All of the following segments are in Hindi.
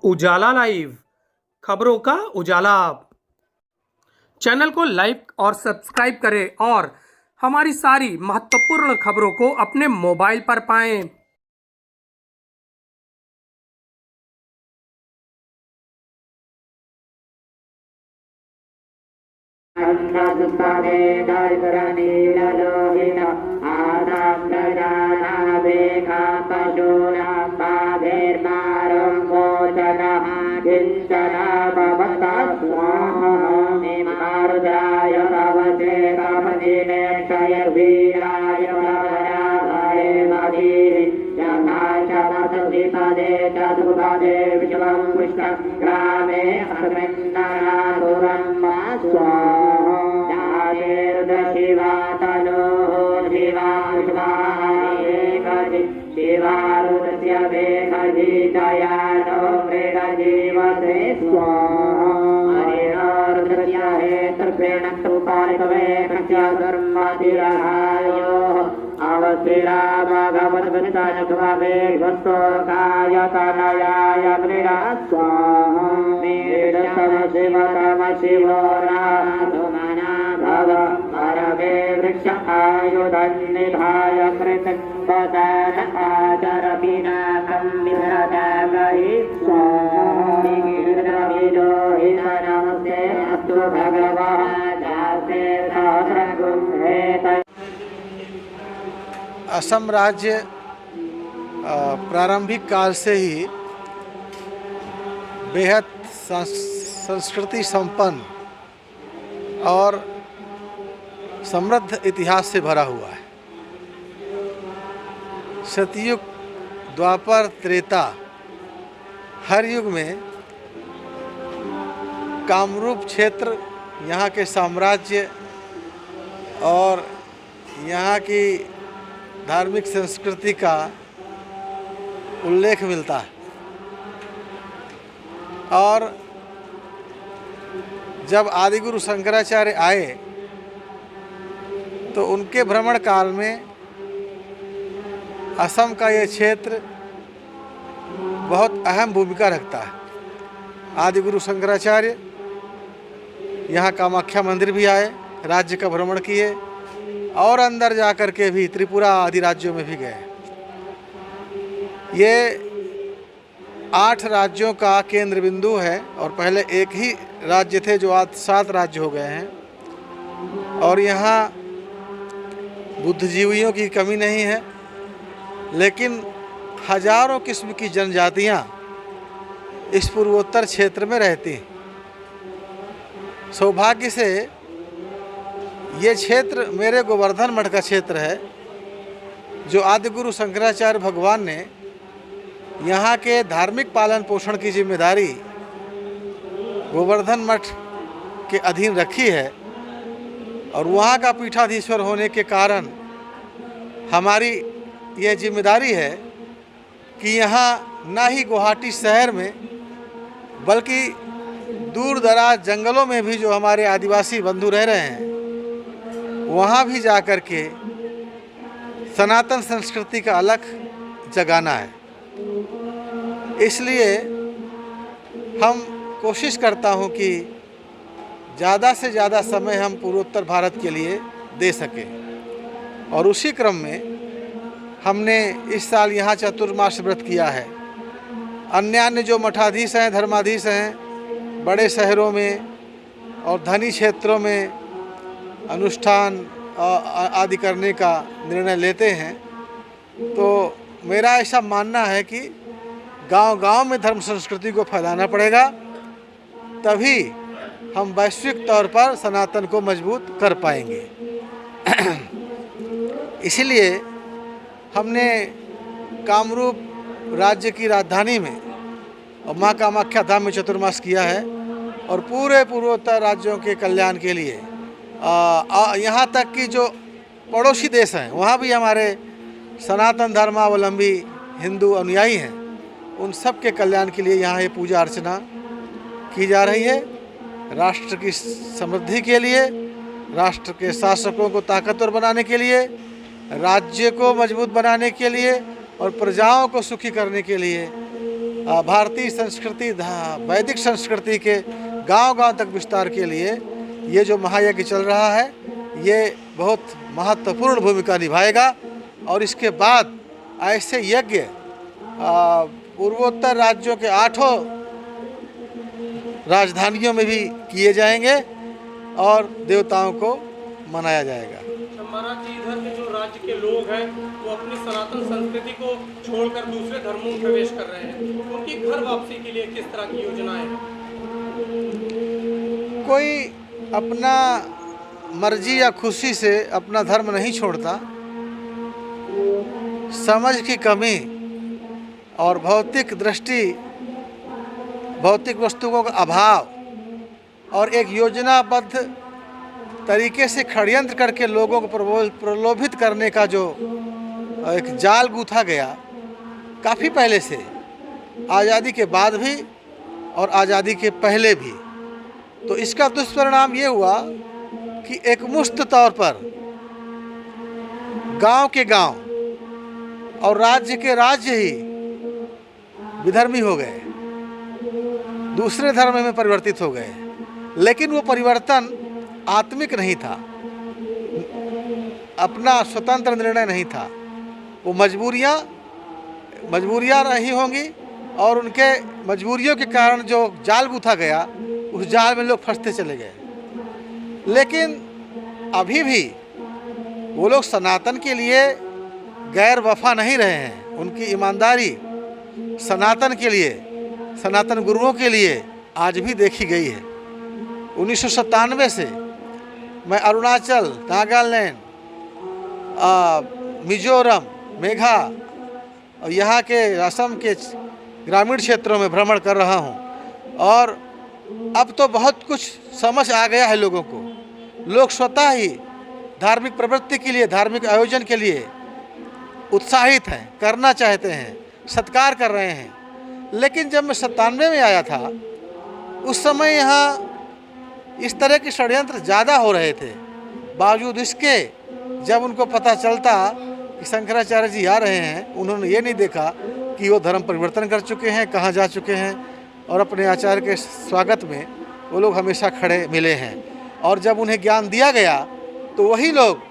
उजाला लाइव खबरों का उजाला। चैनल को लाइक और सब्सक्राइब करें और हमारी सारी महत्वपूर्ण खबरों को अपने मोबाइल पर पाएं। असम राज्य प्रारंभिक काल से ही बेहद संस्कृति संपन्न और समृद्ध इतिहास से भरा हुआ है। सतयुग, द्वापर, त्रेता, हर युग में कामरूप क्षेत्र, यहाँ के साम्राज्य और यहाँ की धार्मिक संस्कृति का उल्लेख मिलता है। और जब आदिगुरु शंकराचार्य आए तो उनके भ्रमण काल में असम का ये क्षेत्र बहुत अहम भूमिका रखता है। आदिगुरु शंकराचार्य यहाँ कामाख्या मंदिर भी आए, राज्य का भ्रमण किए और अंदर जाकर के भी त्रिपुरा आदि राज्यों में भी गए। ये 8 राज्यों का केंद्र बिंदु है और पहले एक ही राज्य थे जो आज 7 राज्य हो गए हैं। और यहाँ बुद्धिजीवियों की कमी नहीं है, लेकिन हजारों किस्म की जनजातियाँ इस पूर्वोत्तर क्षेत्र में रहती हैं। सौभाग्य से ये क्षेत्र मेरे गोवर्धन मठ का क्षेत्र है, जो आदिगुरु शंकराचार्य भगवान ने यहाँ के धार्मिक पालन पोषण की जिम्मेदारी गोवर्धन मठ के अधीन रखी है। और वहाँ का पीठाधीश्वर होने के कारण हमारी ये जिम्मेदारी है कि यहाँ ना ही गुवाहाटी शहर में बल्कि दूर दराज जंगलों में भी जो हमारे आदिवासी बंधु रह रहे हैं, वहाँ भी जाकर के सनातन संस्कृति का अलख जगाना है। इसलिए हम कोशिश करता हूँ कि ज़्यादा से ज़्यादा समय हम पूर्वोत्तर भारत के लिए दे सकें। और उसी क्रम में हमने इस साल यहाँ चतुर्मास व्रत किया है। अन्य जो मठाधीश हैं, धर्माधीश हैं, बड़े शहरों में और धनी क्षेत्रों में अनुष्ठान आदि करने का निर्णय लेते हैं, तो मेरा ऐसा मानना है कि गांव-गांव में धर्म संस्कृति को फैलाना पड़ेगा, तभी हम वैश्विक तौर पर सनातन को मजबूत कर पाएंगे। इसलिए हमने कामरूप राज्य की राजधानी में और माँ कामाख्या धाम में चतुर्मास किया है। और पूरे पूर्वोत्तर राज्यों के कल्याण के लिए यहाँ तक कि जो पड़ोसी देश हैं, वहाँ भी हमारे सनातन धर्मावलंबी हिंदू अनुयायी हैं, उन सब के कल्याण के लिए यहाँ ये पूजा अर्चना की जा रही है। राष्ट्र की समृद्धि के लिए, राष्ट्र के शासकों को ताकतवर बनाने के लिए, राज्य को मजबूत बनाने के लिए और प्रजाओं को सुखी करने के लिए भारतीय संस्कृति, वैदिक संस्कृति के गांव-गांव तक विस्तार के लिए ये जो महायज्ञ चल रहा है ये बहुत महत्वपूर्ण भूमिका निभाएगा। और इसके बाद ऐसे यज्ञ पूर्वोत्तर राज्यों के 8 राजधानियों में भी किए जाएंगे और देवताओं को मनाया जाएगा। महाराज जी, इधर के जो राज्य के लोग हैं वो अपनी सनातन संस्कृति को छोड़कर दूसरे धर्मों में प्रवेश कर रहे हैं, उनकी घर वापसी के लिए किस तरह की योजना है? कोई अपना मर्जी या खुशी से अपना धर्म नहीं छोड़ता। समझ की कमी और भौतिक दृष्टि, भौतिक वस्तुओं का अभाव और एक योजनाबद्ध तरीके से षड्यंत्र करके लोगों को प्रलोभित करने का जो एक जाल गूंथा गया काफ़ी पहले से, आज़ादी के बाद भी और आज़ादी के पहले भी, तो इसका दुष्परिणाम ये हुआ कि एक मुश्त तौर पर गांव के गांव और राज्य के राज्य ही विधर्मी हो गए, दूसरे धर्म में परिवर्तित हो गए। लेकिन वो परिवर्तन आत्मिक नहीं था, अपना स्वतंत्र निर्णय नहीं था, वो मजबूरियाँ रही होंगी और उनके मजबूरियों के कारण जो जाल गूंथा गया उस जाल में लोग फंसते चले गए। लेकिन अभी भी वो लोग सनातन के लिए गैर वफा नहीं रहे हैं। उनकी ईमानदारी सनातन के लिए, सनातन गुरुओं के लिए आज भी देखी गई है। 1997 से मैं अरुणाचल, नागालैंड, मिजोरम, मेघा और यहाँ के असम के ग्रामीण क्षेत्रों में भ्रमण कर रहा हूँ और अब तो बहुत कुछ समझ आ गया है लोगों को। लोग स्वतः ही धार्मिक प्रवृत्ति के लिए, धार्मिक आयोजन के लिए उत्साहित हैं, करना चाहते हैं, सत्कार कर रहे हैं। लेकिन जब मैं 97 में आया था उस समय यहाँ इस तरह के षड्यंत्र ज़्यादा हो रहे थे। बावजूद इसके जब उनको पता चलता कि शंकराचार्य जी आ रहे हैं, उन्होंने ये नहीं देखा कि वो धर्म परिवर्तन कर चुके हैं, कहाँ जा चुके हैं, और अपने आचार्य के स्वागत में वो लोग हमेशा खड़े मिले हैं। और जब उन्हें ज्ञान दिया गया तो वही लोग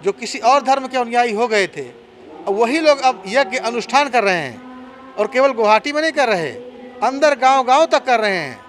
जो किसी और धर्म के अनुयायी हो गए थे, वही लोग अब यज्ञ अनुष्ठान कर रहे हैं। और केवल गुवाहाटी में नहीं कर रहे, अंदर गांव-गांव तक कर रहे हैं।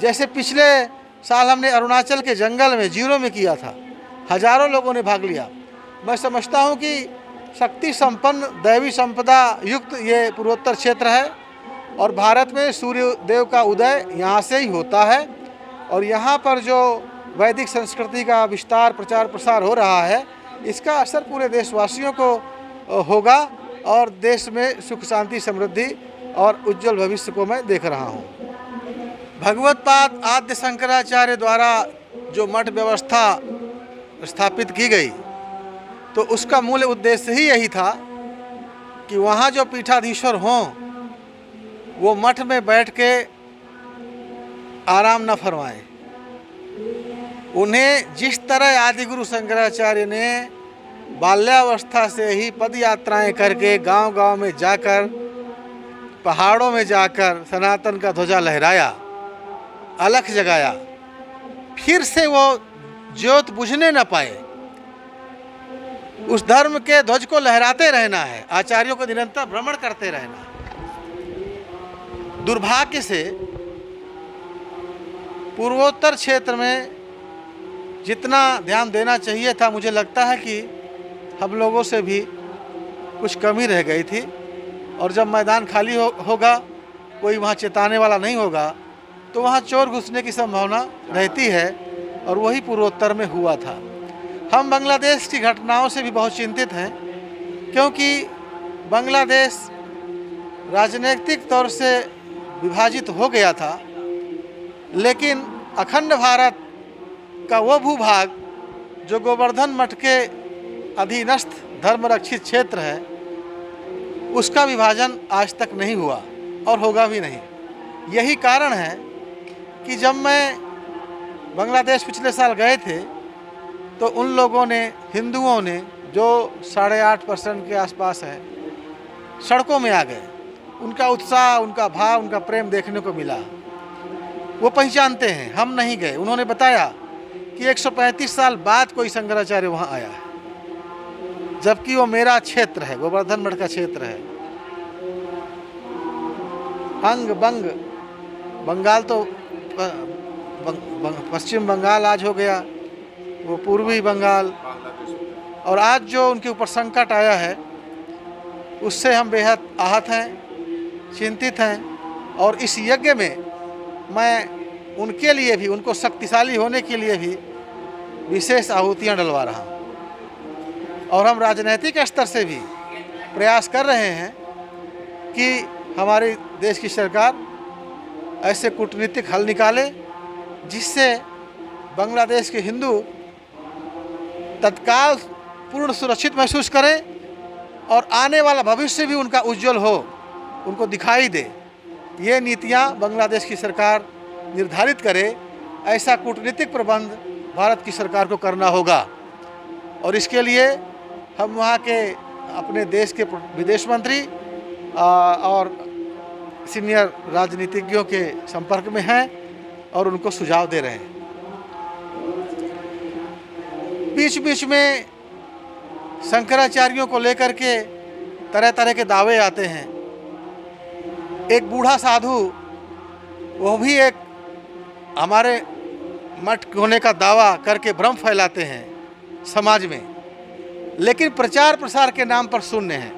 जैसे पिछले साल हमने अरुणाचल के जंगल में, जीरो में किया था, हजारों लोगों ने भाग लिया। मैं समझता हूँ कि शक्ति संपन्न, दैवी संपदा युक्त ये पूर्वोत्तर क्षेत्र है और भारत में सूर्य देव का उदय यहाँ से ही होता है। और यहाँ पर जो वैदिक संस्कृति का विस्तार, प्रचार प्रसार हो रहा है, इसका असर पूरे देशवासियों को होगा और देश में सुख, शांति, समृद्धि और उज्जवल भविष्य को मैं देख रहा हूँ। भगवत्पाद आद्य शंकराचार्य द्वारा जो मठ व्यवस्था स्थापित की गई तो उसका मूल उद्देश्य ही यही था कि वहाँ जो पीठाधीश्वर हों वो मठ में बैठ के आराम न फरमाएं। उन्हें जिस तरह आदिगुरु शंकराचार्य ने बाल्यावस्था से ही पद यात्राएं करके गांव-गांव में जाकर, पहाड़ों में जाकर सनातन का ध्वजा लहराया, अलख जगाया, फिर से वो ज्योत बुझने न पाए, उस धर्म के ध्वज को लहराते रहना है, आचार्यों को निरंतर भ्रमण करते रहना है। दुर्भाग्य से पूर्वोत्तर क्षेत्र में जितना ध्यान देना चाहिए था, मुझे लगता है कि हम लोगों से भी कुछ कमी रह गई थी। और जब मैदान खाली होगा, कोई वहाँ चेताने वाला नहीं होगा, तो वहाँ चोर घुसने की संभावना रहती है और वही पूर्वोत्तर में हुआ था। हम बांग्लादेश की घटनाओं से भी बहुत चिंतित हैं, क्योंकि बांग्लादेश राजनीतिक तौर से विभाजित हो गया था, लेकिन अखंड भारत का वो भूभाग जो गोवर्धन मठ के अधीनस्थ धर्मरक्षित क्षेत्र है, उसका विभाजन आज तक नहीं हुआ और होगा भी नहीं। यही कारण है कि जब मैं बांग्लादेश पिछले साल गए थे तो उन लोगों ने, हिंदुओं ने, जो 8.5% के आसपास है, सड़कों में आ गए। उनका उत्साह, उनका भाव, उनका प्रेम देखने को मिला। वो पहचानते हैं, हम नहीं गए। उन्होंने बताया कि 135 साल बाद कोई शंकराचार्य वहाँ आया है, जबकि वो मेरा क्षेत्र है, गोवर्धन मठ का क्षेत्र है। अंग बंग, बंगाल तो पश्चिम बंगाल आज हो गया, वो पूर्वी बंगाल, और आज जो उनके ऊपर संकट आया है उससे हम बेहद आहत हैं, चिंतित हैं। और इस यज्ञ में मैं उनके लिए भी, उनको शक्तिशाली होने के लिए भी विशेष आहुतियाँ डलवा रहा हूँ। और हम राजनीतिक स्तर से भी प्रयास कर रहे हैं कि हमारे देश की सरकार ऐसे कूटनीतिक हल निकाले जिससे बांग्लादेश के हिंदू तत्काल पूर्ण सुरक्षित महसूस करें और आने वाला भविष्य भी उनका उज्जवल हो, उनको दिखाई दे। ये नीतियाँ बांग्लादेश की सरकार निर्धारित करे। ऐसा कूटनीतिक प्रबंध भारत की सरकार को करना होगा। और इसके लिए हम वहाँ के अपने देश के विदेश मंत्री और सीनियर राजनीतिज्ञों के संपर्क में हैं और उनको सुझाव दे रहे हैं। बीच बीच में शंकराचार्यों को लेकर के तरह तरह के दावे आते हैं। एक बूढ़ा साधु, वो भी एक हमारे मठ होने का दावा करके भ्रम फैलाते हैं समाज में, लेकिन प्रचार प्रसार के नाम पर शून्य हैं।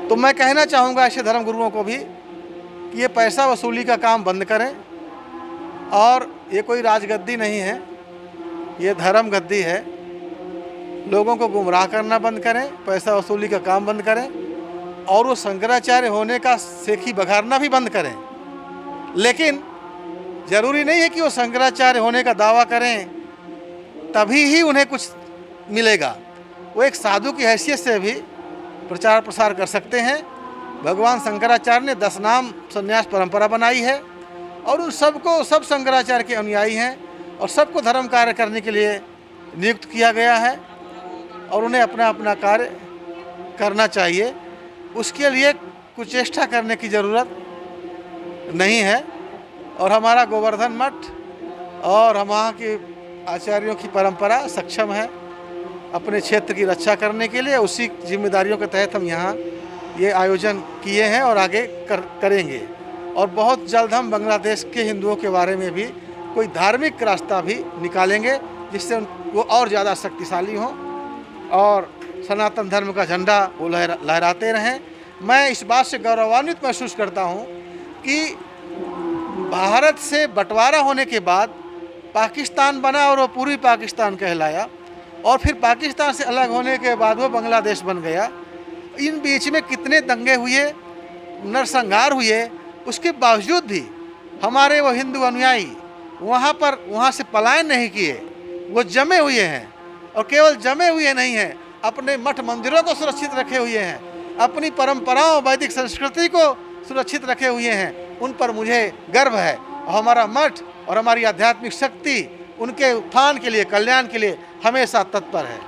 तो मैं कहना चाहूँगा ऐसे धर्मगुरुओं को भी कि ये पैसा वसूली का काम बंद करें। और ये कोई राजगद्दी नहीं है, ये धर्म गद्दी है। लोगों को गुमराह करना बंद करें, पैसा वसूली का काम बंद करें, और वो शंकराचार्य होने का सेखी बघारना भी बंद करें। लेकिन ज़रूरी नहीं है कि वो शंकराचार्य होने का दावा करें तभी ही उन्हें कुछ मिलेगा। वो एक साधु की हैसियत से भी प्रचार प्रसार कर सकते हैं। भगवान शंकराचार्य ने 10 नाम संन्यास परंपरा बनाई है और उन सबको, सब शंकराचार्य के अनुयायी हैं और सबको धर्म कार्य करने के लिए नियुक्त किया गया है और उन्हें अपना अपना कार्य करना चाहिए। उसके लिए कुछ चेष्टा करने की ज़रूरत नहीं है। और हमारा गोवर्धन मठ और वहाँ के आचार्यों की परंपरा सक्षम है अपने क्षेत्र की रक्षा करने के लिए। उसी जिम्मेदारियों के तहत हम यहाँ ये आयोजन किए हैं और आगे करेंगे। और बहुत जल्द हम बांग्लादेश के हिंदुओं के बारे में भी कोई धार्मिक रास्ता भी निकालेंगे जिससे वो और ज़्यादा शक्तिशाली हों और सनातन धर्म का झंडा वो लहराते रहें। मैं इस बात से गौरवान्वित महसूस करता हूँ कि भारत से बंटवारा होने के बाद पाकिस्तान बना और वो पूर्वी पाकिस्तान कहलाया, और फिर पाकिस्तान से अलग होने के बाद वो बांग्लादेश बन गया। इन बीच में कितने दंगे हुए, नरसंहार हुए, उसके बावजूद भी हमारे वो हिंदू अनुयायी वहाँ से पलायन नहीं किए, वो जमे हुए हैं। और केवल जमे हुए नहीं हैं, अपने मठ मंदिरों को सुरक्षित रखे हुए हैं, अपनी परंपराओं, वैदिक संस्कृति को सुरक्षित रखे हुए हैं। उन पर मुझे गर्व है। हमारा मठ और हमारी आध्यात्मिक शक्ति उनके उत्थान के लिए, कल्याण के लिए हमेशा तत्पर है।